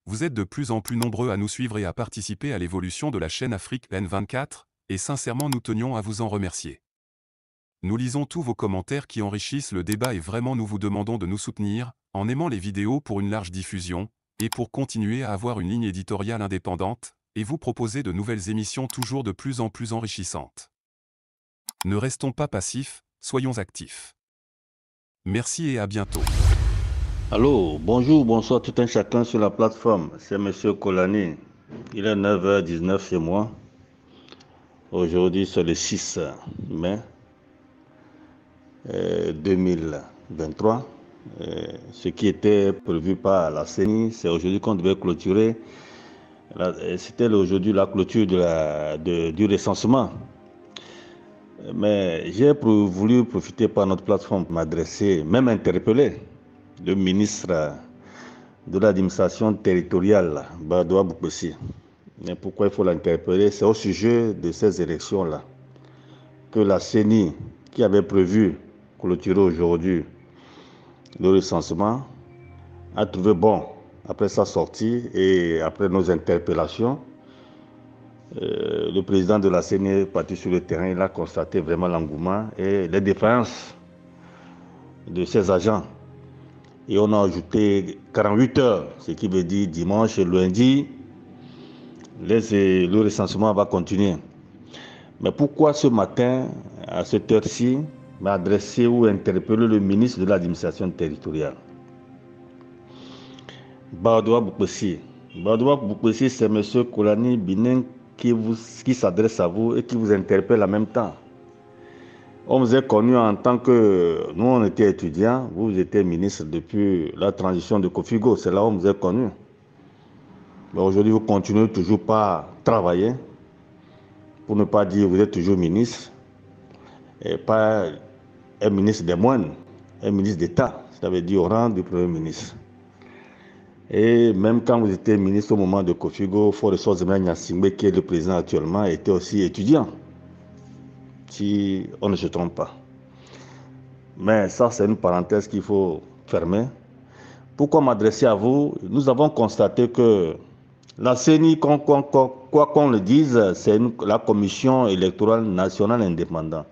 Vous êtes de plus en plus nombreux à nous suivre et à participer à l'évolution de la chaîne Afrique N24, et sincèrement nous tenions à vous en remercier. Nous lisons tous vos commentaires qui enrichissent le débat et vraiment nous vous demandons de nous soutenir, en aimant les vidéos pour une large diffusion, et pour continuer à avoir une ligne éditoriale indépendante, et vous proposer de nouvelles émissions toujours de plus en plus enrichissantes. Ne restons pas passifs, soyons actifs. Merci et à bientôt. Allô, bonjour, bonsoir tout un chacun sur la plateforme. C'est Monsieur Kolani. Il est 9h19 chez moi. Aujourd'hui, c'est le 6 mai 2023. Ce qui était prévu par la CENI, c'est aujourd'hui qu'on devait clôturer. C'était aujourd'hui la clôture du recensement. Mais j'ai voulu profiter par notre plateforme pour m'adresser, même interpeller le ministre de l'administration territoriale, Badoua Boukbessi. Mais pourquoi il faut l'interpeller? C'est au sujet de ces élections-là que la CENI, qui avait prévu clôturer aujourd'hui le recensement, a trouvé bon, après sa sortie et après nos interpellations, le président de la CENI est parti sur le terrain, il a constaté vraiment l'engouement et les défaillances de ses agents. Et on a ajouté 48 heures, ce qui veut dire dimanche et lundi, le recensement va continuer. Mais pourquoi ce matin, à cette heure-ci, m'adresser ou interpeller le ministre de l'administration territoriale? Badoua Boukbessi. Badoua Boukbessi, c'est M. Kolani Bineng qui s'adresse à vous et qui vous interpelle en même temps. On vous est connu en tant que... Nous, on était étudiants, vous étiez ministre depuis la transition de Kofigo, c'est là où on vous est connu. Mais aujourd'hui, vous continuez toujours pas à travailler, pour ne pas dire que vous êtes toujours ministre, et pas un ministre des moines, un ministre d'État, ça veut dire au rang du Premier ministre. Et même quand vous étiez ministre au moment de Kofigo, Fore-Sozema Nyasingbe, qui est le président actuellement, était aussi étudiant, si on ne se trompe pas. Mais ça, c'est une parenthèse qu'il faut fermer. Pourquoi m'adresser à vous? Nous avons constaté que la CENI, quoi qu'on le dise, c'est la Commission électorale nationale indépendante.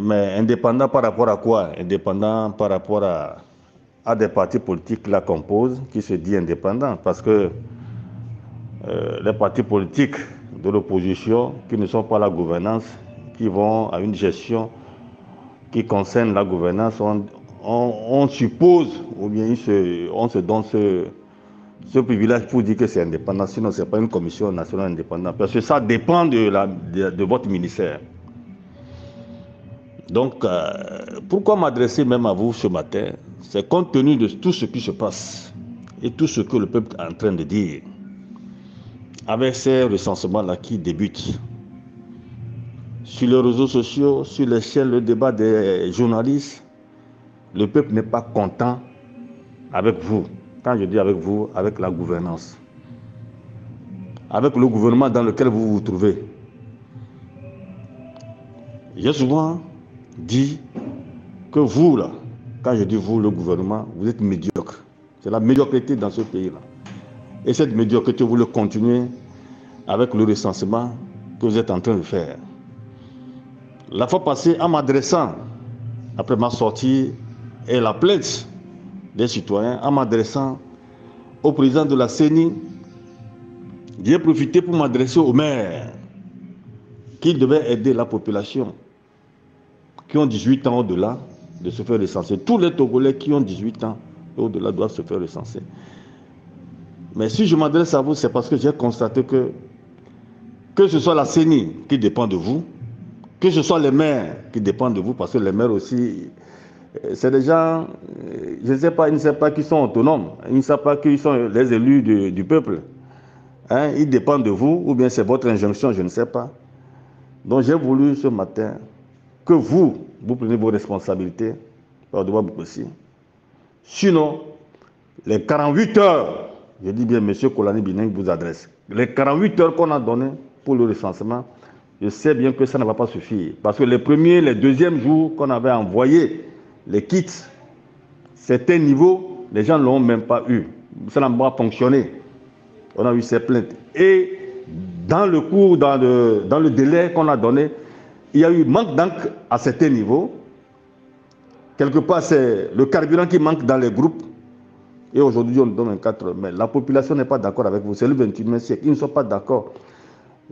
Mais indépendant par rapport à quoi? Indépendant par rapport à des partis politiques qui la composent, qui se disent indépendants. Parce que les partis politiques de l'opposition, qui ne sont pas la gouvernance, qui vont à une gestion qui concerne la gouvernance, on suppose, ou bien on se donne ce privilège pour dire que c'est indépendant, sinon ce n'est pas une commission nationale indépendante, parce que ça dépend de votre ministère. Donc, pourquoi m'adresser même à vous ce matin? C'est compte tenu de tout ce qui se passe et tout ce que le peuple est en train de dire, avec ces recensements-là qui débutent. Sur les réseaux sociaux, sur les chaînes, le débat des journalistes, le peuple n'est pas content avec vous. Quand je dis avec vous, avec la gouvernance. Avec le gouvernement dans lequel vous vous trouvez. J'ai souvent dit que vous, là, quand je dis vous, le gouvernement, vous êtes médiocre. C'est la médiocrité dans ce pays-là. Et cette médiocrité, vous le continuez avec le recensement que vous êtes en train de faire. La fois passée, en m'adressant, après ma sortie et la plainte des citoyens, en m'adressant au président de la CENI, j'ai profité pour m'adresser au maire qui devait aider la population qui ont 18 ans au-delà de se faire recenser. Tous les Togolais qui ont 18 ans au-delà doivent se faire recenser. Mais si je m'adresse à vous, c'est parce que j'ai constaté que ce soit la CENI qui dépend de vous, que ce soit les maires qui dépendent de vous, parce que les maires aussi, c'est des gens, je ne sais pas, ils ne savent pas qu'ils sont autonomes, ils ne savent pas qu'ils sont les élus du peuple. Hein, ils dépendent de vous, ou bien c'est votre injonction, je ne sais pas. Donc j'ai voulu ce matin que vous preniez vos responsabilités, Badoua Boukbessi. Sinon, les 48 heures, je dis bien, M. Kolani Bineng vous adresse, les 48 heures qu'on a données pour le recensement, je sais bien que ça ne va pas suffire. Parce que les premiers, les deuxièmes jours qu'on avait envoyé les kits, certains niveaux, les gens ne l'ont même pas eu. ça n'a pas fonctionné. On a eu ces plaintes. Et dans le cours, dans le délai qu'on a donné, il y a eu manque d'encre à certains niveaux. Quelque part, c'est le carburant qui manque dans les groupes. Et aujourd'hui, on donne un 4. Mais la population n'est pas d'accord avec vous. C'est le 21e siècle. Ils ne sont pas d'accord.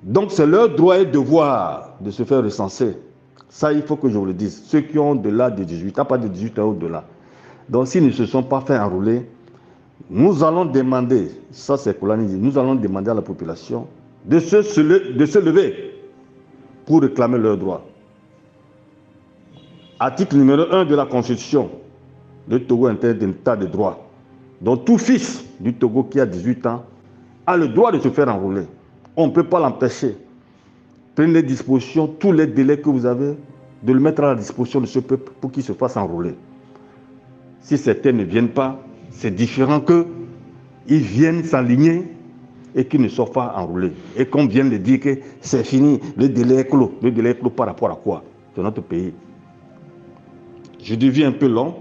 Donc, c'est leur droit et devoir de se faire recenser. Ça, il faut que je vous le dise. Ceux qui ont au-delà de 18 ans, pas de 18 ans au-delà. Donc, s'ils ne se sont pas fait enrôler, nous allons demander, ça c'est Koulani dit, nous allons demander à la population de se lever pour réclamer leurs droits. Article numéro 1 de la Constitution, le Togo est un état de droit. Donc tout fils du Togo qui a 18 ans a le droit de se faire enrôler. On ne peut pas l'empêcher. Prenez les dispositions, tous les délais que vous avez, de le mettre à la disposition de ce peuple pour qu'il se fasse enrôler. Si certains ne viennent pas, c'est différent qu'ils viennent s'aligner et qu'ils ne soient pas enrôlés. Et qu'on vienne de dire que c'est fini, le délai est clos. Le délai est clos par rapport à quoi? C'est notre pays. Je deviens un peu long.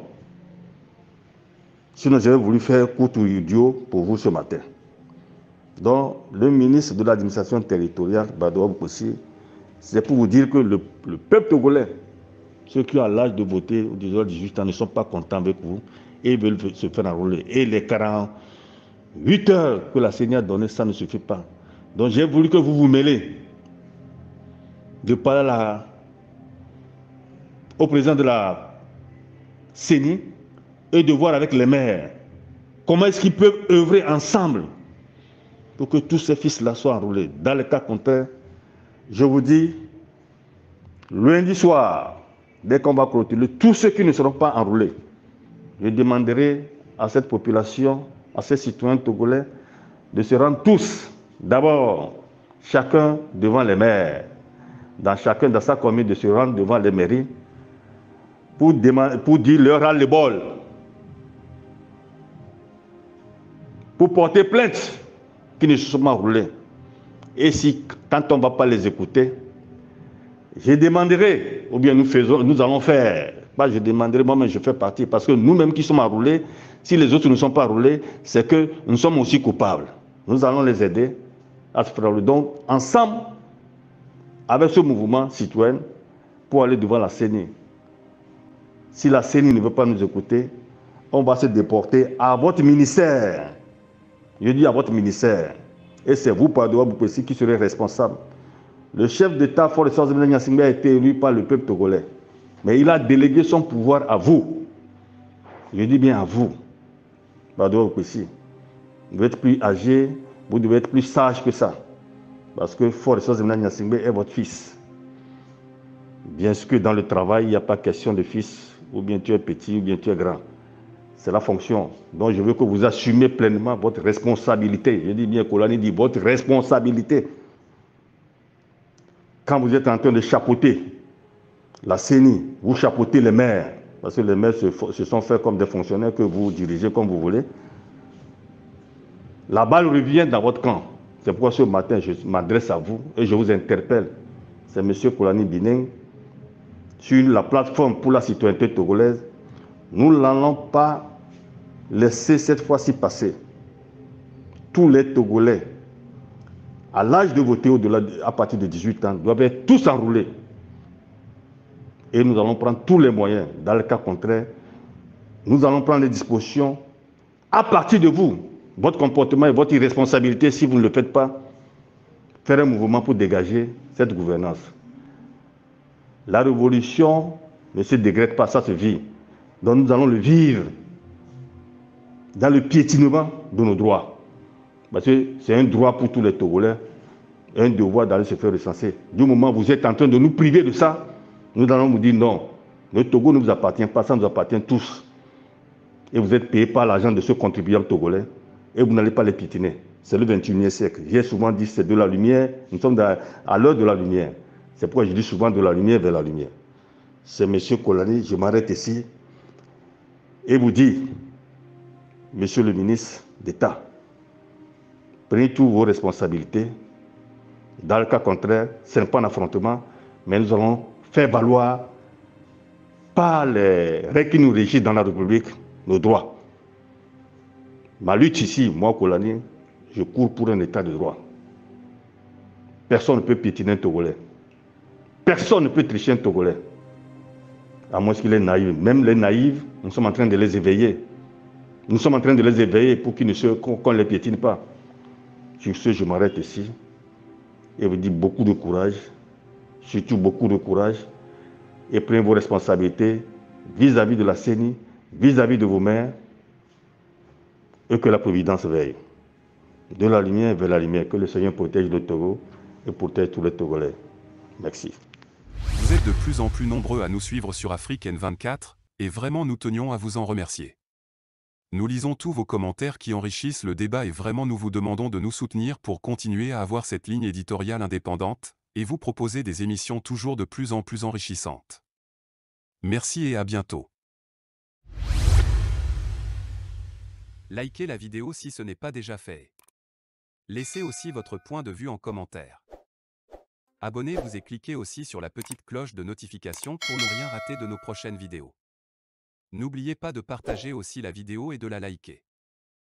Sinon, j'avais voulu faire court ou idiot pour vous ce matin. Donc, le ministre de l'administration territoriale, Badoua Boukossi, c'est pour vous dire que le peuple togolais, ceux qui ont l'âge de voter au-delà de 18 ans, ne sont pas contents avec vous et veulent se faire enrôler. Et les 48 heures que la CENI a données, ça ne suffit pas. Donc, j'ai voulu que vous vous mêlez de parler au président de la CENI et de voir avec les maires comment est-ce qu'ils peuvent œuvrer ensemble pour que tous ces fils-là soient enrôlés. Dans le cas contraire, je vous dis, lundi soir, dès qu'on va clôturer, tous ceux qui ne seront pas enrôlés, je demanderai à cette population, à ces citoyens togolais, de se rendre tous, d'abord, chacun devant les maires, chacun dans sa commune, de se rendre devant les mairies, pour dire leur ras-le-bol, pour porter plainte qui ne se sont pas enrôlés. Et si, quand on ne va pas les écouter, je demanderai, ou bien nous allons faire, pas je demanderai, moi-même je fais partie, parce que nous-mêmes qui sommes enrôlés, si les autres ne sont pas enrôlés, c'est que nous sommes aussi coupables. Nous allons les aider à se faire enrôler. Donc, ensemble, avec ce mouvement citoyen, pour aller devant la CENI. Si la CENI ne veut pas nous écouter, on va se déporter à votre ministère. Je dis à votre ministère. Et c'est vous, Badoua Boukossi, qui serez responsable. Le chef d'État, Faure Essaouzou Gnassingbé, a été élu par le peuple togolais. Mais il a délégué son pouvoir à vous. Je dis bien à vous, Badoua Boukossi. Vous devez être plus âgé, vous devez être plus sage que ça. Parce que Faure Essaouzou Gnassingbé est votre fils. Bien sûr que dans le travail, il n'y a pas question de fils, ou bien tu es petit, ou bien tu es grand. C'est la fonction. Donc je veux que vous assumez pleinement votre responsabilité. Je dis bien, Koulani dit, votre responsabilité. Quand vous êtes en train de chapeauter la CENI, vous chapeautez les maires, parce que les maires se sont faits comme des fonctionnaires que vous dirigez comme vous voulez. La balle revient dans votre camp. C'est pourquoi ce matin, je m'adresse à vous et je vous interpelle. C'est M. Koulani Bineng, sur la plateforme pour la citoyenneté togolaise. Nous n'allons pas laisser cette fois-ci passer. Tous les Togolais, à l'âge de voter à partir de 18 ans, doivent être tous enrôlés. Et nous allons prendre tous les moyens. Dans le cas contraire, nous allons prendre les dispositions à partir de vous. Votre comportement et votre irresponsabilité, si vous ne le faites pas, faire un mouvement pour dégager cette gouvernance. La révolution ne se dégrade pas, ça se vit. Donc nous allons le vivre dans le piétinement de nos droits. Parce que c'est un droit pour tous les Togolais, un devoir d'aller se faire recenser. Du moment où vous êtes en train de nous priver de ça, nous allons vous dire non. Le Togo ne vous appartient pas, ça nous appartient tous. Et vous êtes payés par l'argent de ce contribuable togolais et vous n'allez pas les piétiner. C'est le 21e siècle. J'ai souvent dit c'est de la lumière, nous sommes à l'heure de la lumière. C'est pourquoi je dis souvent de la lumière vers la lumière. C'est M. Koulani, je m'arrête ici et vous dis, Monsieur le ministre d'État, prenez toutes vos responsabilités. Dans le cas contraire, ce n'est pas un affrontement, mais nous allons faire valoir par les règles qui nous régissent dans la République nos droits. Ma lutte ici, moi, Kolani, je cours pour un état de droit. Personne ne peut piétiner un Togolais. Personne ne peut tricher un Togolais. À moins qu'il est naïf. Même les naïfs, nous sommes en train de les éveiller. Nous sommes en train de les éveiller pour qu'on ne les piétine pas. Sur ce, je m'arrête ici et vous dis beaucoup de courage, surtout beaucoup de courage, et prenez vos responsabilités vis-à-vis de la CENI, vis-à-vis de vos maires, et que la Providence veille. De la lumière vers la lumière, que le Seigneur protège le Togo et protège tous les Togolais. Merci. Vous êtes de plus en plus nombreux à nous suivre sur Afrique N24, et vraiment nous tenions à vous en remercier. Nous lisons tous vos commentaires qui enrichissent le débat et vraiment nous vous demandons de nous soutenir pour continuer à avoir cette ligne éditoriale indépendante, et vous proposer des émissions toujours de plus en plus enrichissantes. Merci et à bientôt. Likez la vidéo si ce n'est pas déjà fait. Laissez aussi votre point de vue en commentaire. Abonnez-vous et cliquez aussi sur la petite cloche de notification pour ne rien rater de nos prochaines vidéos. N'oubliez pas de partager aussi la vidéo et de la liker.